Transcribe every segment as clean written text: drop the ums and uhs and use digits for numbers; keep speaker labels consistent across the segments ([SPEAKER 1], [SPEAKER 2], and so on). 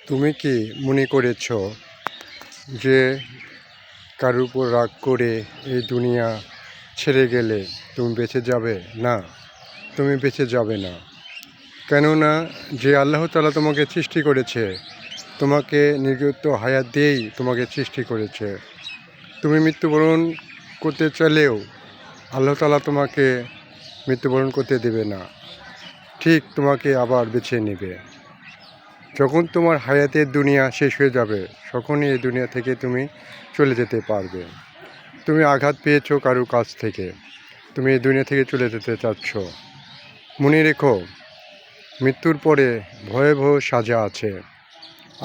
[SPEAKER 1] তুমি কি মনে করেছ যে কারোর উপর রাগ করে এই দুনিয়া ছেড়ে গেলে তুমি বেঁচে যাবে? না, তুমি বেঁচে যাবে না। কেননা যে আল্লাহ তাআলা তোমাকে সৃষ্টি করেছে, তোমাকে নির্গত হায়াত দিয়েই তোমাকে সৃষ্টি করেছে। তুমি মৃত্যুবরণ করতে চাইলেও আল্লাহ তাআলা তোমাকে মৃত্যুবরণ করতে দেবে না, ঠিক তোমাকে আবার বেছে নেবে। যখন তোমার হায়াতের দুনিয়া শেষ হয়ে যাবে, তখনই এই দুনিয়া থেকে তুমি চলে যেতে পারবে। তুমি আঘাত পেয়েছো কারোর কাছ থেকে, তুমি এই দুনিয়া থেকে চলে যেতে চাচ্ছ। মনে রেখো, মৃত্যুর পরে ভয়াবহ সাজা আছে।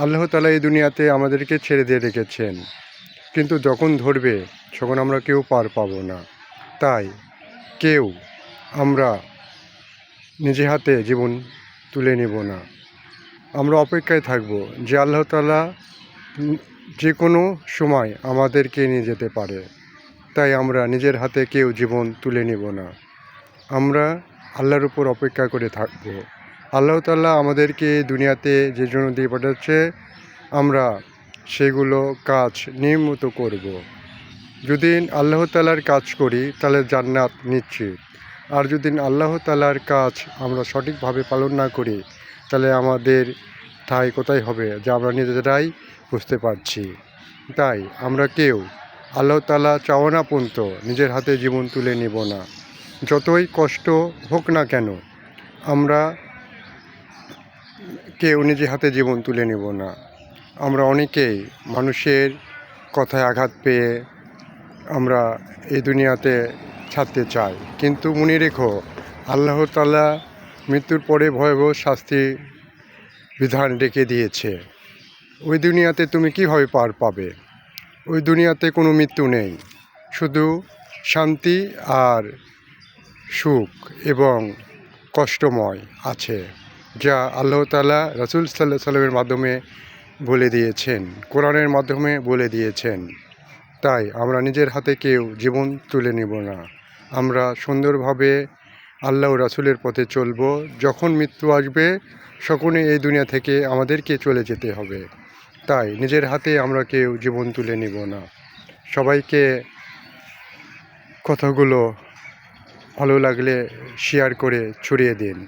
[SPEAKER 1] আল্লাহ তাআলা এই দুনিয়াতে আমাদেরকে ছেড়ে দিয়ে রেখেছেন, কিন্তু যখন ধরবে তখন আমরা কেউ পার পাবো না। তাই আমরা নিজে হাতে জীবন তুলে নেব না। আমরা অপেক্ষায় থাকব যে আল্লাহ তাআলা যে কোনো সময় আমাদেরকে নিয়ে যেতে পারে। তাই আমরা নিজের হাতে কেউ জীবন তুলে নেব না। আমরা আল্লাহর উপর অপেক্ষা করে থাকব। আল্লাহ তাআলা আমাদেরকে দুনিয়াতে যে জন্য দিয়ে পাঠাচ্ছে, আমরা সেগুলো কাজ নিয়মিত করব। যদি আল্লাহ তাআলার কাজ করি তাহলে জান্নাত নিশ্চিত। আর যদি আল্লাহ তাআলার কাজ আমরা সঠিকভাবে পালন না করি, তাহলে আমাদের ঠাঁই কোথায় হবে যা আমরা নিজেরাই বুঝতে পারছি। তাই আমরা কেউ আল্লাহ তাআলা চাওয়া না পর্যন্ত নিজের হাতে জীবন তুলে নেব না। যতই কষ্ট হোক না কেন, আমরা কেউ নিজের হাতে জীবন তুলে নেব না। আমরা অনেকেই মানুষের কথায় আঘাত পেয়ে আমরা এই দুনিয়াতে ছাড়তে চাই, কিন্তু মনে রেখো, আল্লাহ তাআলা মৃত্যুর পরে ভয়াবহ শাস্তি বিধান রেখে দিয়েছে। ওই দুনিয়াতে তুমি কীভাবে পার পাবে? ওই দুনিয়াতে কোনো মৃত্যু নেই, শুধু শান্তি আর সুখ এবং কষ্টময় আছে, যা আল্লাহ তাআলা রাসূল সাল্লাল্লাহু আলাইহি ওয়াসাল্লামের মাধ্যমে বলে দিয়েছেন, কোরআনের মাধ্যমে বলে দিয়েছেন। তাই আমরা নিজের হাতে কেউ জীবন তুলে নেব না। আমরা সুন্দরভাবে আল্লাহ ও রাসূলের পথে চলব। যখন মৃত্যু আসবে, তখনই এই দুনিয়া থেকে আমাদেরকে চলে যেতে হবে। তাই নিজের হাতে আমরা কেউ জীবন তুলে নেব না। সবাইকে কথাগুলো ভালো লাগলে শেয়ার করে ছড়িয়ে দিন।